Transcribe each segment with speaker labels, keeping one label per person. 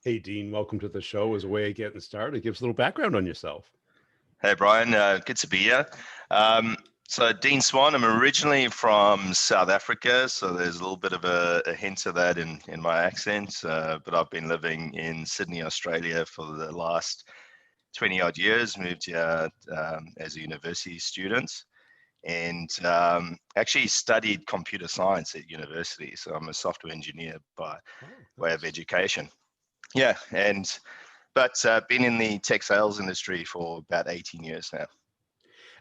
Speaker 1: Hey, Dean, welcome to the show. As a way of getting started, give us a little background on yourself.
Speaker 2: Hey, Brian. Good to be here. Um, so, Dean Swan, I'm originally from South Africa, so there's a little bit of a hint of that in my accent, but I've been living in Sydney, Australia for the last 20 odd years, moved here as a university student, and actually studied computer science at university. So, I'm a software engineer by
Speaker 1: Oh,
Speaker 2: way of
Speaker 1: nice.
Speaker 2: education. Yeah, but been in the tech sales industry for about 18 years now.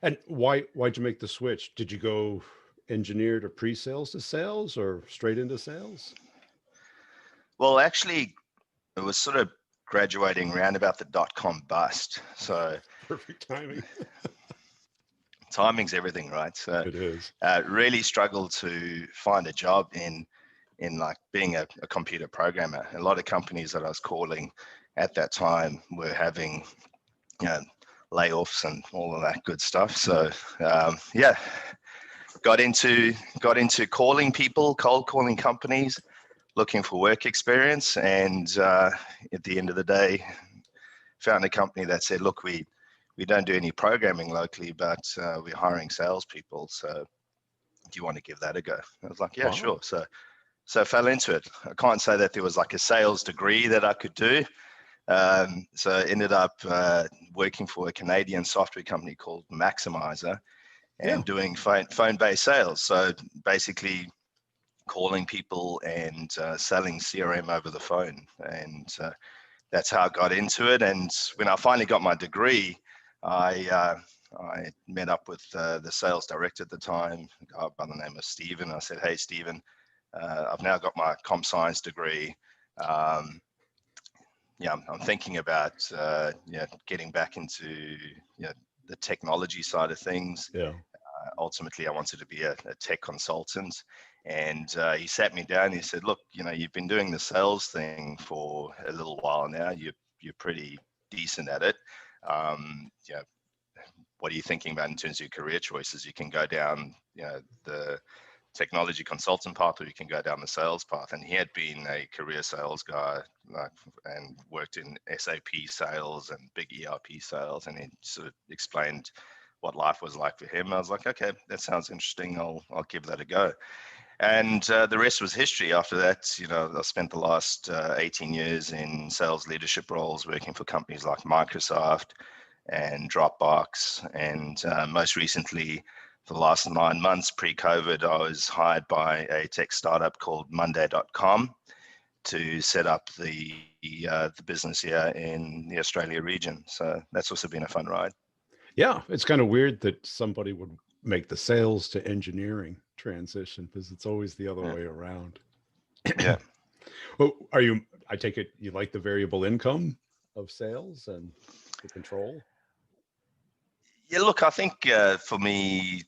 Speaker 1: And why'd you make the switch? Did you go engineer to pre-sales to sales or straight into sales?
Speaker 2: Well, actually, it was sort of graduating around about the dot-com bust. So
Speaker 1: Perfect timing.
Speaker 2: timing's everything, right? So
Speaker 1: It is.
Speaker 2: really struggled to find a job in like being a computer programmer. A lot of companies that I was calling at that time were having, you know, layoffs and all of that good stuff. So yeah, got into calling people, cold calling companies, looking for work experience, and at the end of the day, found a company that said, "Look, we don't do any programming locally, but we're hiring salespeople. So do you want to give that a go?" I was like, "Yeah,
Speaker 1: Wow.
Speaker 2: sure." So I fell into it. I can't say that there was like a sales degree that I could do. So I ended up working for a Canadian software company called Maximizer
Speaker 1: Yeah.
Speaker 2: and doing phone-based sales. So basically calling people and selling CRM over the phone. And that's how I got into it. And when I finally got my degree, I met up with the sales director at the time, a guy by the name of Stephen. I said, "Hey, Stephen, I've now got my comp science degree. Um, yeah, I'm thinking about getting back into the technology side of things.
Speaker 1: Yeah.
Speaker 2: Ultimately, I wanted to be a tech consultant." And he sat me down and he said, "Look, you've been doing the sales thing for a little while now. You're pretty decent at it. Um, you know, what are you thinking about in terms of your career choices? You can go down, the technology consultant path, or you can go down the sales path." And he had been a career sales guy, like, and worked in SAP sales and big ERP sales, and he sort of explained what life was like for him. I was like, "Okay, that sounds interesting. I'll give that a go." And the rest was history. After that, I spent the last 18 years in sales leadership roles, working for companies like Microsoft and Dropbox, and most recently, for the last 9 months pre-COVID, I was hired by a tech startup called Monday.com to set up the business here in the Australia region. So that's also been a fun ride.
Speaker 1: Yeah. It's kind of weird that somebody would make the sales to engineering transition because it's always the other
Speaker 2: Yeah,
Speaker 1: way around.
Speaker 2: yeah.
Speaker 1: Well, I take it you like the variable income of sales and the control?
Speaker 2: Yeah, look, I think for me,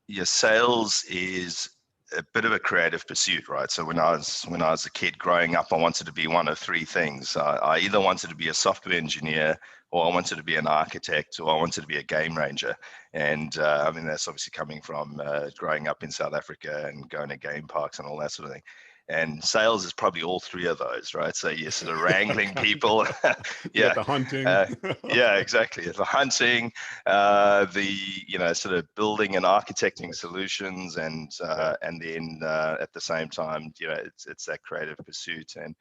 Speaker 2: your sales is a bit of a creative pursuit, right? So when I was a kid growing up, I wanted to be one of three things. I either wanted to be a software engineer, or I wanted to be an architect, or I wanted to be a game ranger. And I mean, that's obviously coming from growing up in South Africa and going to game parks and all that sort of thing. And sales is probably all three of those, right? So you're sort of wrangling
Speaker 1: Kind
Speaker 2: people.
Speaker 1: You got
Speaker 2: Yeah.
Speaker 1: the hunting.
Speaker 2: Uh, yeah, exactly. The hunting, the sort of building and architecting
Speaker 1: Nice.
Speaker 2: solutions,
Speaker 1: Yeah.
Speaker 2: and then at the same time, it's that creative pursuit. And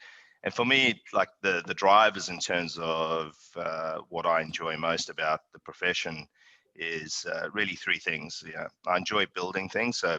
Speaker 2: for me, like the drivers in terms of what I enjoy most about the profession is really three things. Yeah, I enjoy building things. So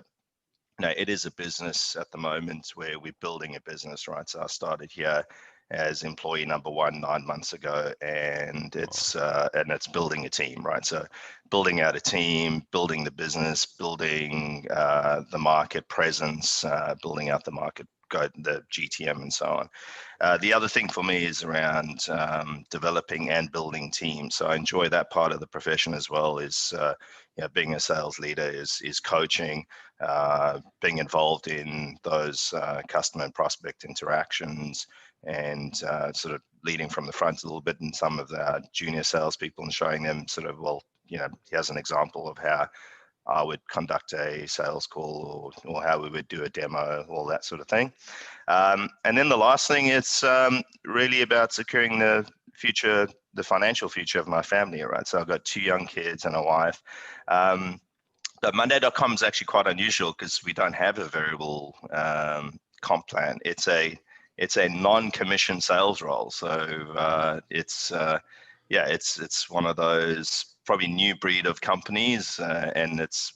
Speaker 2: it is a business at the moment where we're building a business, right? So I started here as employee number one 9 months ago, and
Speaker 1: Wow.
Speaker 2: it's building a team, right? So building out a team, building the business, building the market presence, building out the market, the GTM, and so on. The other thing for me is around developing and building teams. So I enjoy that part of the profession as well. Is being a sales leader is coaching, being involved in those customer and prospect interactions, and sort of leading from the front a little bit in some of the junior salespeople and showing them sort of, well, here's an example of how I would conduct a sales call, or how we would do a demo, all that sort of thing. And then the last thing, it's really about securing the financial future of my family, right? So I've got 2 young kids and a wife. But Monday.com is actually quite unusual because we don't have a variable comp plan. It's a non-commission sales role. So it's one of those probably new breed of companies, and it's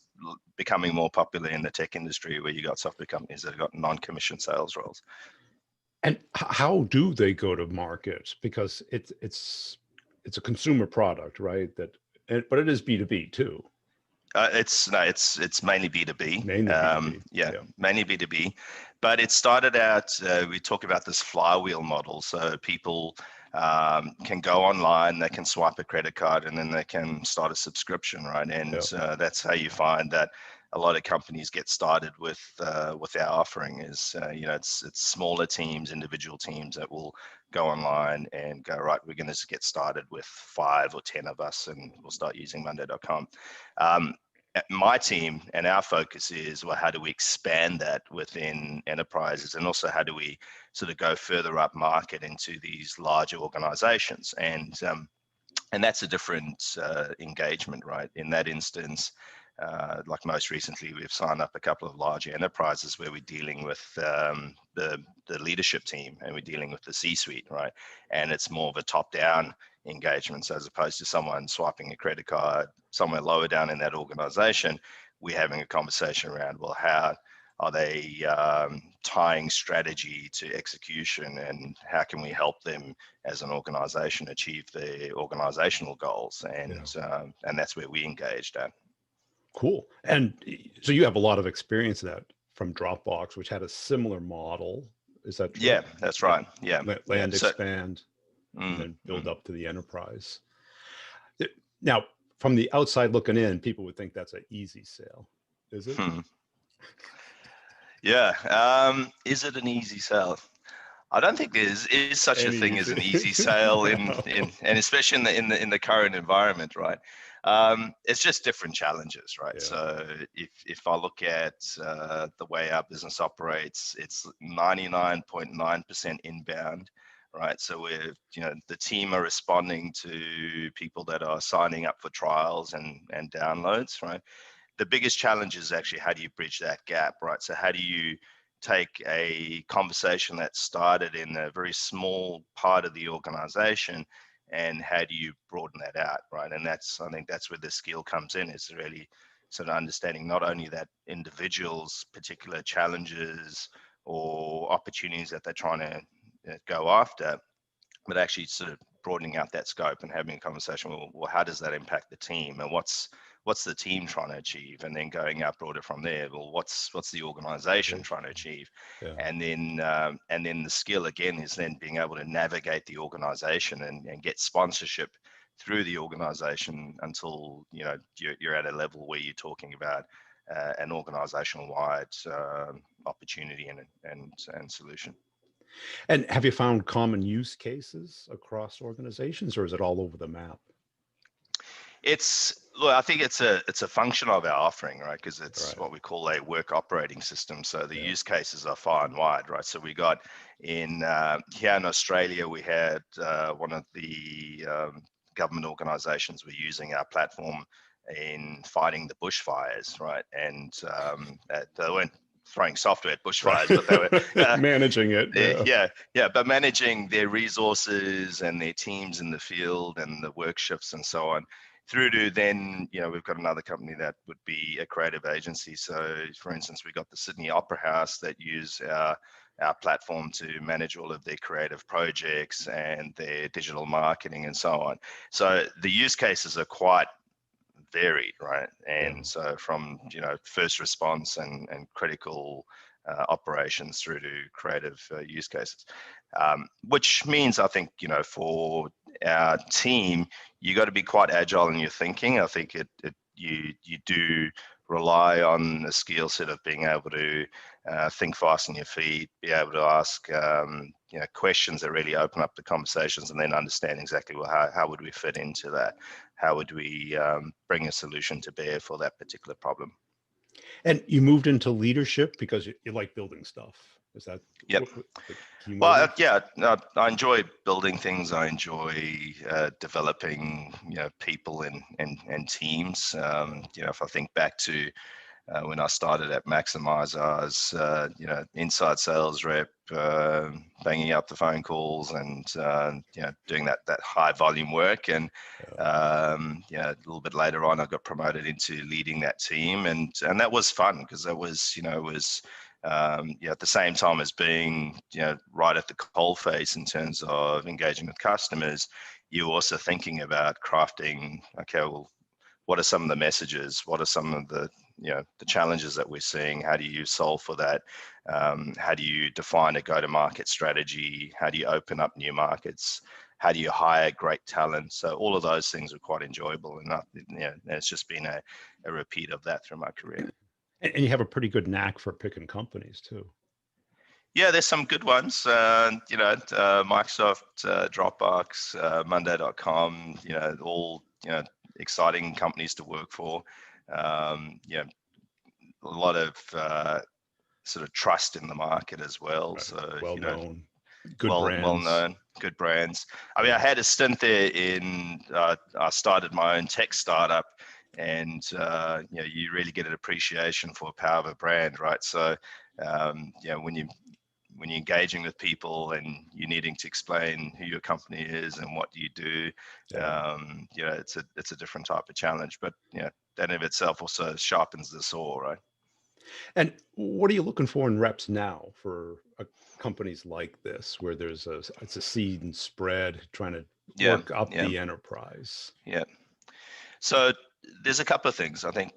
Speaker 2: becoming more popular in the tech industry, where you got software companies that have got non-commission sales roles.
Speaker 1: And how do they go to market? Because it's a consumer product, right? But it is B2B too.
Speaker 2: It's mainly B2B.
Speaker 1: Mainly B2B.
Speaker 2: Yeah, mainly B2B. But it started out, we talk about this flywheel model. So people can go online, they can swipe a credit card, and then they can start a subscription, right? And that's how you find that a lot of companies get started with our offering. Is it's smaller teams, individual teams that will go online and go, right, we're going to get started with 5 or 10 of us, and we'll start using Monday.com. My team and our focus is, well, how do we expand that within enterprises, and also how do we sort of go further up market into these larger organizations? And that's a different engagement, right? In that instance, like most recently, we've signed up a couple of larger enterprises where we're dealing with the leadership team, and we're dealing with the C-suite, right? And it's more of a top-down engagements, as opposed to someone swiping a credit card somewhere lower down in that organization. We're having a conversation around, well, how are they tying strategy to execution, and how can we help them as an organization achieve their organizational goals? And that's where we engaged at.
Speaker 1: Cool. And so you have a lot of experience in that from Dropbox, which had a similar model. Is that true?
Speaker 2: Yeah, that's right. Yeah.
Speaker 1: Land, expand, and then build up to the enterprise. Now, from the outside looking in, people would think that's an easy sale. Is it?
Speaker 2: Yeah. Is it an easy sale? I don't think there is such a thing as an easy sale and especially in the current environment, right? It's just different challenges, right? Yeah. So if I look at the way our business operates, it's 99.9% inbound, right? So we're, the team are responding to people that are signing up for trials and downloads, right? The biggest challenge is actually, how do you bridge that gap, right? So how do you take a conversation that started in a very small part of the organization, and how do you broaden that out, right? And I think that's where the skill comes in, is really sort of understanding not only that individual's particular challenges or opportunities that they're trying to go after, but actually sort of broadening out that scope and having a conversation, well, how does that impact the team, and what's the team trying to achieve, and then going out broader from there. Well, what's the organization trying to achieve? Yeah. And then the skill again is then being able to navigate the organization and get sponsorship through the organization until you're at a level where you're talking about an organizational wide opportunity and solution.
Speaker 1: And have you found common use cases across organizations, or is it all over the map?
Speaker 2: I think it's a function of our offering, right? Because it's what we call a work operating system. So the use cases are far and wide, right? So we got here in Australia, we had one of the government organizations were using our platform in fighting the bushfires, right? And they weren't throwing software at bushfires, but they were
Speaker 1: managing it.
Speaker 2: But managing their resources and their teams in the field and the work shifts and so on. Through to then, we've got another company that would be a creative agency. So, for instance, we got the Sydney Opera House that use our platform to manage all of their creative projects and their digital marketing and so on. So the use cases are quite varied, right? And so from first response and critical operations through to creative use cases, which means I think for our team, you got to be quite agile in your thinking. I think you do rely on a skill set of being able to think fast on your feet, be able to ask questions that really open up the conversations, and then understand exactly, well, how would we fit into that? How would we bring a solution to bear for that particular problem?
Speaker 1: And you moved into leadership because you like building stuff. Is that
Speaker 2: Yep.
Speaker 1: the key
Speaker 2: Well,
Speaker 1: motive?
Speaker 2: I enjoy building things. I enjoy developing, people and teams. If I think back to when I started at Maximize, I was, inside sales rep, banging out the phone calls and, doing that high volume work. And, a little bit later on, I got promoted into leading that team. And that was fun because that was, at the same time as being, right at the coalface in terms of engaging with customers, you're also thinking about crafting, okay, well, what are some of the messages? What are some of the the challenges that we're seeing? How do you solve for that? How do you define a go-to-market strategy? How do you open up new markets? How do you hire great talent? So all of those things are quite enjoyable, and it's just been a repeat of that through my career.
Speaker 1: And you have a pretty good knack for picking companies too.
Speaker 2: Yeah, there's some good ones. Microsoft, Dropbox, Monday.com. All exciting companies to work for. A lot of sort of trust in the market as well.
Speaker 1: Right.
Speaker 2: So
Speaker 1: Well known, good
Speaker 2: well
Speaker 1: brands.
Speaker 2: known, good brands. I mean, I had a stint there in. I started my own tech startup, and you really get an appreciation for the power of a brand, right? So when you're engaging with people and you're needing to explain who your company is and what do you do, it's a different type of challenge. But that in itself also sharpens the saw, right?
Speaker 1: And what are you looking for in reps now for companies like this, where it's a seed and spread, trying to
Speaker 2: Yeah,
Speaker 1: work up
Speaker 2: yeah,
Speaker 1: the enterprise?
Speaker 2: yeah. So there's a couple of things. I think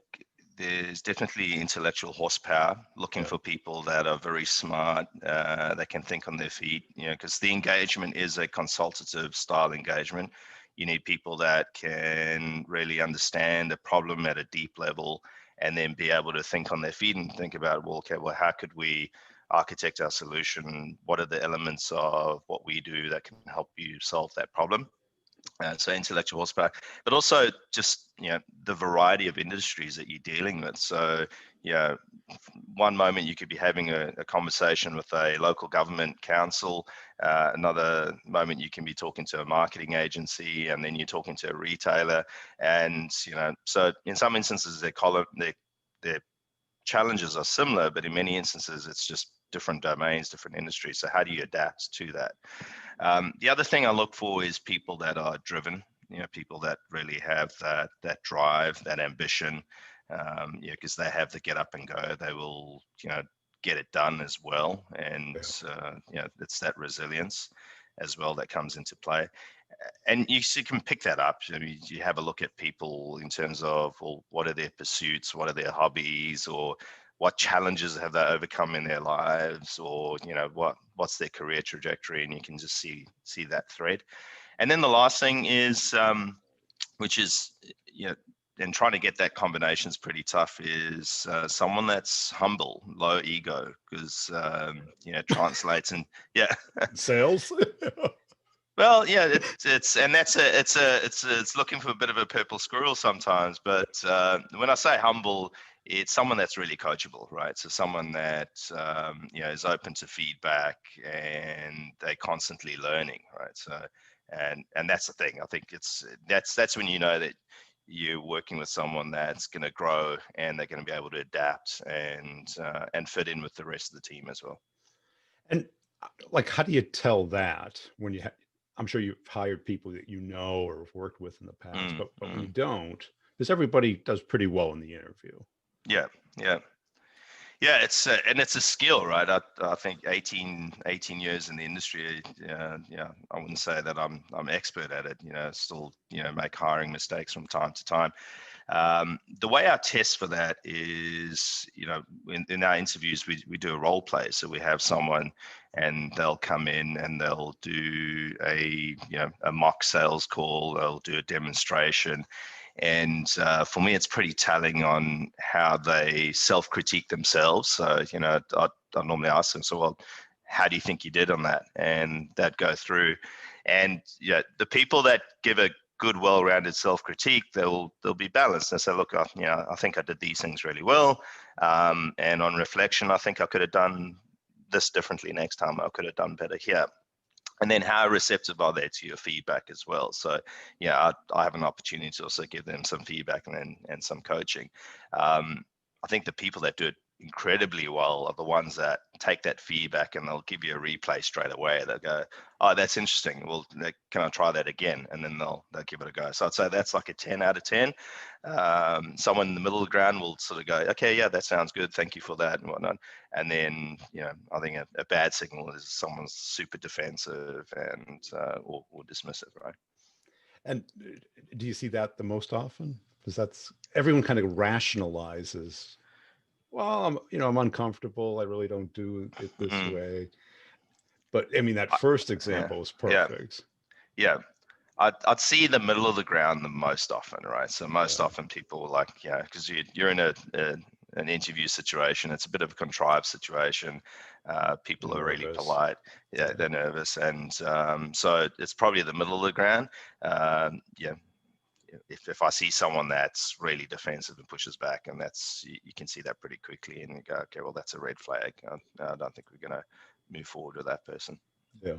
Speaker 2: there's definitely intellectual horsepower, looking for people that are very smart, that can think on their feet, because the engagement is a consultative style engagement. You need people that can really understand the problem at a deep level and then be able to think on their feet and think about, well, okay, well, how could we architect our solution? What are the elements of what we do that can help you solve that problem? So intellectual horsepower, but also just the variety of industries that you're dealing with. So one moment you could be having a conversation with a local government council, another moment you can be talking to a marketing agency, and then you're talking to a retailer. And so in some instances their challenges are similar, but in many instances it's just different domains, different industries. So how do you adapt to that? The other thing I look for is people that are driven, people that really have that drive, that ambition, because they have the get up and go. They will, get it done as well, and it's that resilience as well that comes into play. And you can pick that up. You have a look at people in terms of, well, what are their pursuits, what are their hobbies, or what challenges have they overcome in their lives, or what's their career trajectory, and you can just see that thread. And then the last thing is, which is and trying to get that combination is pretty tough, is someone that's humble, low ego, because translates and
Speaker 1: Sales.
Speaker 2: Well, yeah, it's looking for a bit of a purple squirrel sometimes. But when I say humble, it's someone that's really coachable, right? So someone that is open to feedback and they're constantly learning, right? So and that's the thing. I think that's when you know that you're working with someone that's going to grow and they're going to be able to adapt and fit in with the rest of the team as well.
Speaker 1: And like, how do you tell that when I'm sure you've hired people that or have worked with in the past, but when you don't, because everybody does pretty well in the interview.
Speaker 2: Yeah. It's a skill, right? I think 18 years in the industry. I wouldn't say that I'm expert at it. Still make hiring mistakes from time to time. The way I test for that is, in our interviews, we do a role play. So we have someone and they'll come in and they'll do a mock sales call. They'll do a demonstration. And for me, it's pretty telling on how they self-critique themselves. So, I normally ask them, so, well, how do you think you did on that? And that go through. And the people that give a good, well-rounded self-critique, they'll be balanced. They say, look, I think I did these things really well. And on reflection, I think I could have done this differently next time. I could have done better here. And then how receptive are they to your feedback as well? So, I have an opportunity to also give them some feedback and some coaching. I think the people that do it incredibly well are the ones that take that feedback and they'll give you a replay straight away. They'll go, oh, that's interesting. Well, can I try that again? And then they'll give it a go. So I'd say that's like a 10 out of 10. Someone in the middle of the ground will sort of go, okay, yeah, that sounds good. Thank you for that and whatnot. And then, I think a bad signal is someone's super defensive and or dismissive, right?
Speaker 1: And do you see that the most often? Because that's everyone kind of rationalizes. Well, I'm uncomfortable. I really don't do it this way. But I mean, that first example is perfect.
Speaker 2: Yeah. I'd see the middle of the ground the most often, right? So most often people are like, because you're in an interview situation. It's a bit of a contrived situation. People are really polite. Yeah, they're nervous. And so it's probably the middle of the ground. If I see someone that's really defensive and pushes back, and that's, you can see that pretty quickly, and you go, okay, well, that's a red flag. I don't think we're going to move forward with that person.
Speaker 1: Yeah.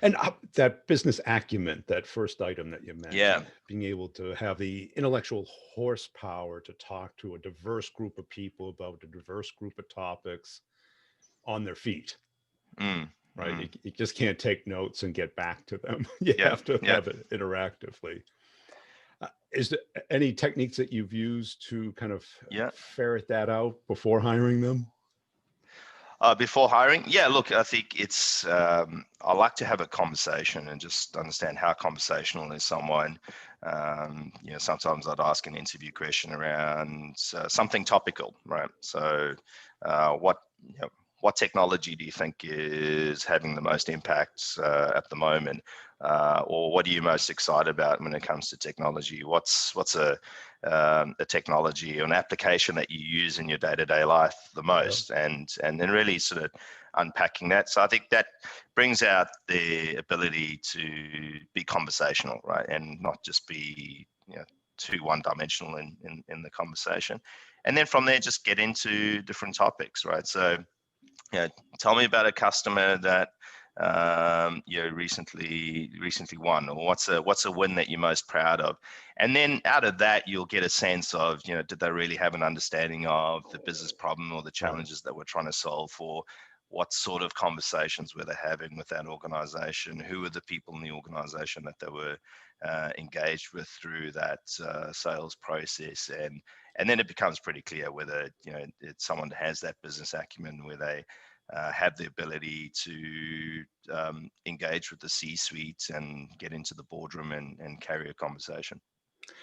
Speaker 1: And that business acumen, that first item that you mentioned, being able to have the intellectual horsepower to talk to a diverse group of people about a diverse group of topics on their feet. Right. You just can't take notes and get back to them. You have to have it interactively. Is there any techniques that you've used to kind of ferret that out before hiring them?
Speaker 2: Before hiring? Yeah, look, I think it's, I like to have a conversation and just understand how conversational is someone. Sometimes I'd ask an interview question around something topical, right? So what technology do you think is having the most impact at the moment? Or what are you most excited about when it comes to technology? What's a technology or an application that you use in your day-to-day life the most? And then really sort of unpacking that. So I think that brings out the ability to be conversational, right? And not just be too one-dimensional in the conversation. And then from there, just get into different topics, right? So tell me about a customer that recently won, or what's a win that you're most proud of. And then out of that, you'll get a sense of, did they really have an understanding of the business problem or the challenges that we're trying to solve for? What sort of conversations were they having with that organization? Who were the people in the organization that they were engaged with through that sales process? And then it becomes pretty clear whether it's someone that has that business acumen, where they have the ability to engage with the C-suite and get into the boardroom and carry a conversation.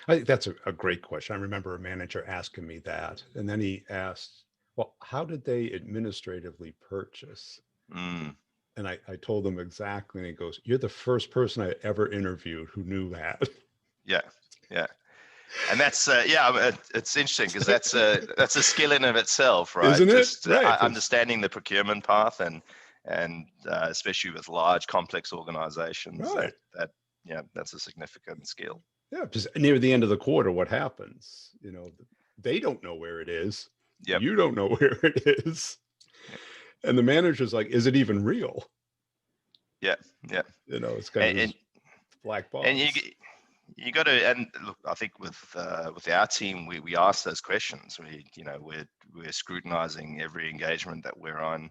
Speaker 1: I think that's a great question. I remember a manager asking me that, and then he asked, well, how did they administratively purchase? And I told him exactly, and he goes, you're the first person I ever interviewed who knew that.
Speaker 2: Yeah. And that's it's interesting because that's a skill in of itself, right?
Speaker 1: Isn't it?
Speaker 2: Just understanding the procurement path and especially with large complex organizations, that's a significant skill.
Speaker 1: Yeah, because near the end of the quarter, what happens? They don't know where it is. You don't know where it is. And the manager's like, is it even real?
Speaker 2: Yeah.
Speaker 1: It's kind of black box.
Speaker 2: And you got to, and look, I think with our team, we ask those questions. We're scrutinizing every engagement that we're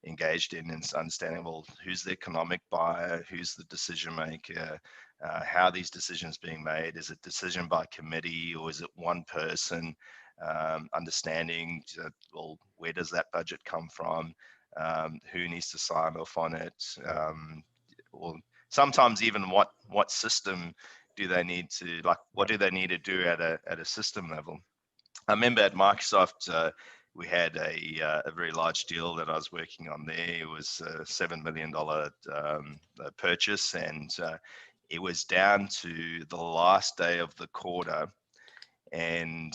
Speaker 2: engaged in, and understanding, well, who's the economic buyer, who's the decision maker, how are these decisions being made? Is it decision by committee, or is it one person? Understanding, well, where does that budget come from? Who needs to sign off on it? Or sometimes even what system do they need to, what do they need to do at a system level? I remember at Microsoft, we had a very large deal that I was working on there. It was a $7 million purchase, and it was down to the last day of the quarter and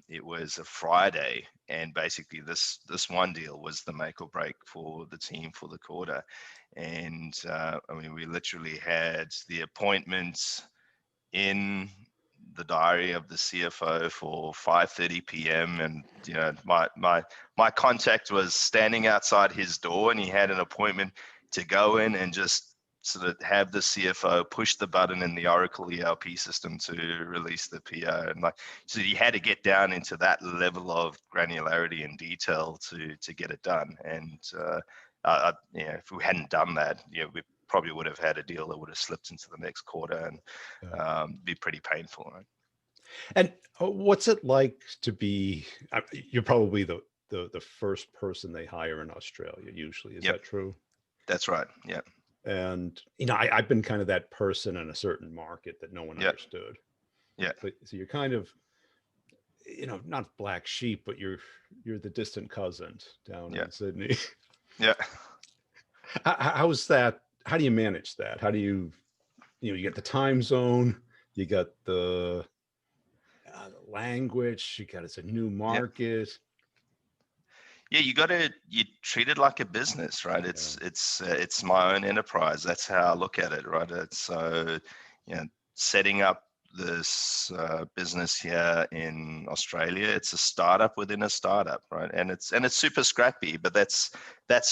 Speaker 2: it was a Friday, and basically this one deal was the make or break for the team for the quarter. And I mean, we literally had the appointments in the diary of the CFO for 5:30 p.m. and my contact was standing outside his door, and he had an appointment to go in and just sort of have the CFO push the button in the Oracle ERP system to release the PO. And like, so you had to get down into that level of granularity and detail to get it done. And if we hadn't done that, we probably would have had a deal that would have slipped into the next quarter and be pretty painful, right?
Speaker 1: And what's it like to be? You're probably the first person they hire in Australia. Usually, is
Speaker 2: Yep.
Speaker 1: that true?
Speaker 2: That's right. Yeah.
Speaker 1: And I've been kind of that person in a certain market that no one understood.
Speaker 2: Yeah.
Speaker 1: So you're kind of, not black sheep, but you're the distant cousin down in Sydney.
Speaker 2: Yeah.
Speaker 1: How's that? How do you manage that? How do you get the time zone, you got the language, it's a new market.
Speaker 2: Yeah, you treat it like a business, right? It's my own enterprise. That's how I look at it, right? It's so, setting up this business here in Australia, it's a startup within a startup, right? And it's super scrappy, but that's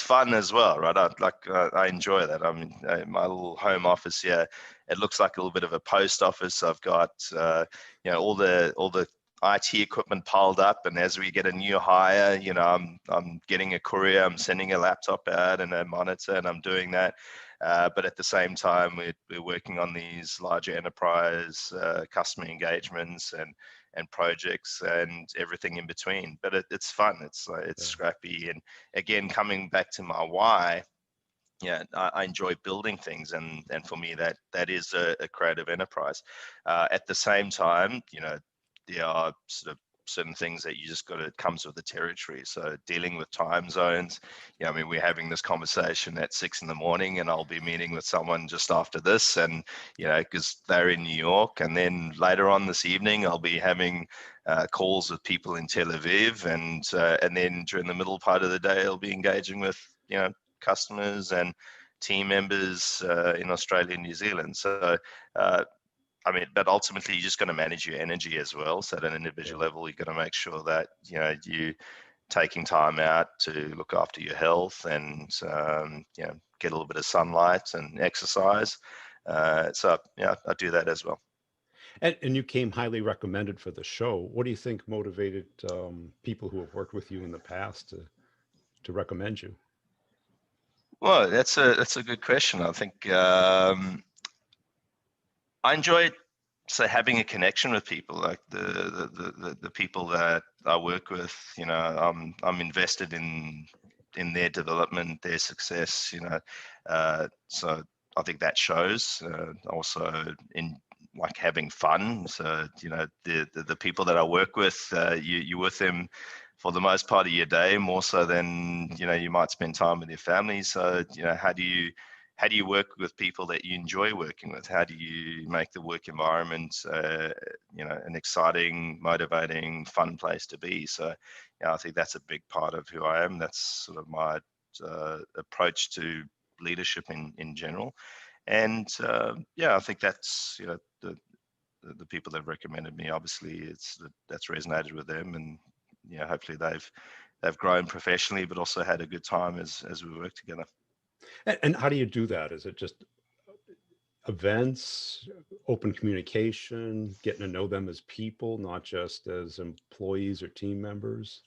Speaker 2: fun as well, right? I enjoy that. I mean, my little home office here, it looks like a little bit of a post office. I've got all the IT equipment piled up, and as we get a new hire, I'm getting a courier, I'm sending a laptop out and a monitor, and I'm doing that. But at the same time, we're working on these larger enterprise customer engagements and projects and everything in between. But it's fun. It's scrappy. And again, coming back to my why, I enjoy building things, and for me that is a creative enterprise. At the same time, there are sort of certain things that you just it comes with the territory. So dealing with time zones, I mean, we're having this conversation at 6 a.m, and I'll be meeting with someone just after this, and because they're in New York, and then later on this evening I'll be having calls with people in Tel Aviv, and then during the middle part of the day I'll be engaging with customers and team members in Australia and New Zealand. So I mean, but ultimately you're just going to manage your energy as well. So at an individual level, you've got to make sure that you taking time out to look after your health and get a little bit of sunlight and exercise. So I do that as well.
Speaker 1: And you came highly recommended for the show. What do you think motivated people who have worked with you in the past to recommend you?
Speaker 2: Well, that's a good question. I think I enjoy having a connection with people, like the people that I work with. I'm invested in their development, their success. So I think that shows. Also in like having fun. So the people that I work with, you're with them for the most part of your day, more so than you might spend time with your family. So how do you work with people that you enjoy working with? How do you make the work environment an exciting, motivating, fun place to be? So I think that's a big part of who I am. That's sort of my approach to leadership in general. And I think that's the people that have recommended me. Obviously, that's resonated with them, and hopefully they've grown professionally, but also had a good time as we work together.
Speaker 1: And how do you do that? Is it just events, open communication, getting to know them as people, not just as employees or team members?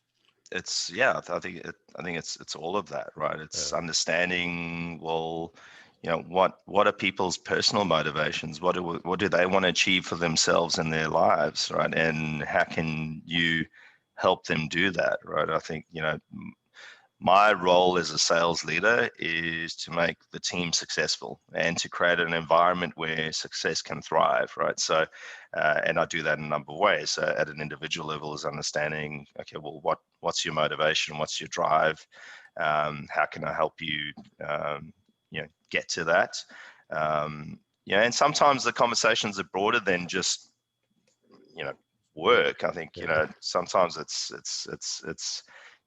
Speaker 2: I think it's all of that, right? It's understanding, well, what are people's personal motivations? What do they want to achieve for themselves in their lives, right? And how can you help them do that, right? I think my role as a sales leader is to make the team successful and to create an environment where success can thrive, right? So, and I do that in a number of ways. So at an individual level is understanding, okay, well, what's your motivation? What's your drive? How can I help you, get to that? And sometimes the conversations are broader than just, work. I think, you
Speaker 1: Yeah.
Speaker 2: know, sometimes it's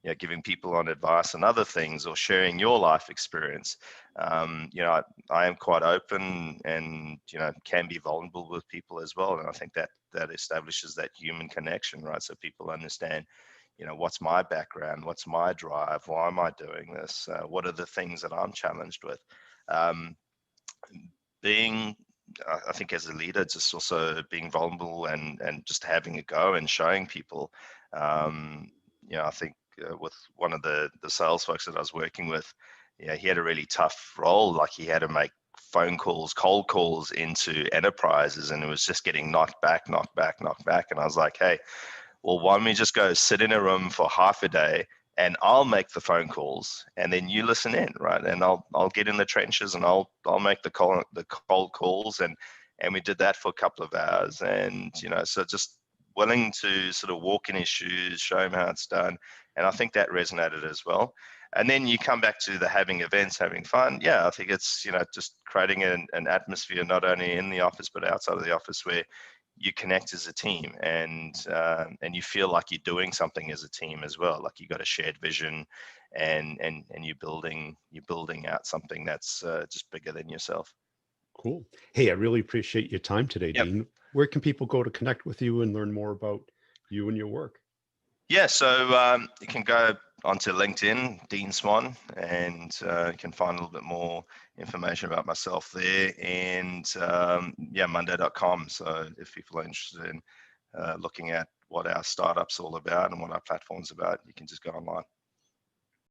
Speaker 2: you know, giving people on advice and other things, or sharing your life experience. You know, I am quite open, and, you know, can be vulnerable with people as well. And I think that establishes that human connection, right? So people understand, you know, what's my background, what's my drive, why am I doing this, what are the things that I'm challenged with. Um, being I think as a leader, just also being vulnerable and just having a go and showing people. You know, I think with one of the sales folks that I was working with, yeah, he had a really tough role. Like, he had to make phone calls, cold calls into enterprises, and it was just getting knocked back, knocked back, knocked back. And I was like, hey, well, why don't we just go sit in a room for half a day, and I'll make the phone calls, and then you listen in, right? And I'll get in the trenches, and I'll make the cold calls, and we did that for a couple of hours. And, you know, so just willing to sort of walk in his shoes, show him how it's done. And I think that resonated as well. And then you come back to the having events, having fun. Yeah, I think it's, you know, just creating an atmosphere, not only in the office, but outside of the office, where you connect as a team, and you feel like you're doing something as a team as well. Like, you got a shared vision, and you're building out something that's just bigger than yourself.
Speaker 1: Cool. Hey, I really appreciate your time today,
Speaker 2: Yep.
Speaker 1: Dean. Where can people go to connect with you and learn more about you and your work?
Speaker 2: Yeah, so you can go onto LinkedIn, Dean Swan, and you can find a little bit more information about myself there. And yeah, Monday.com. So if people are interested in looking at what our startup's all about and what our platform's about, you can just go online.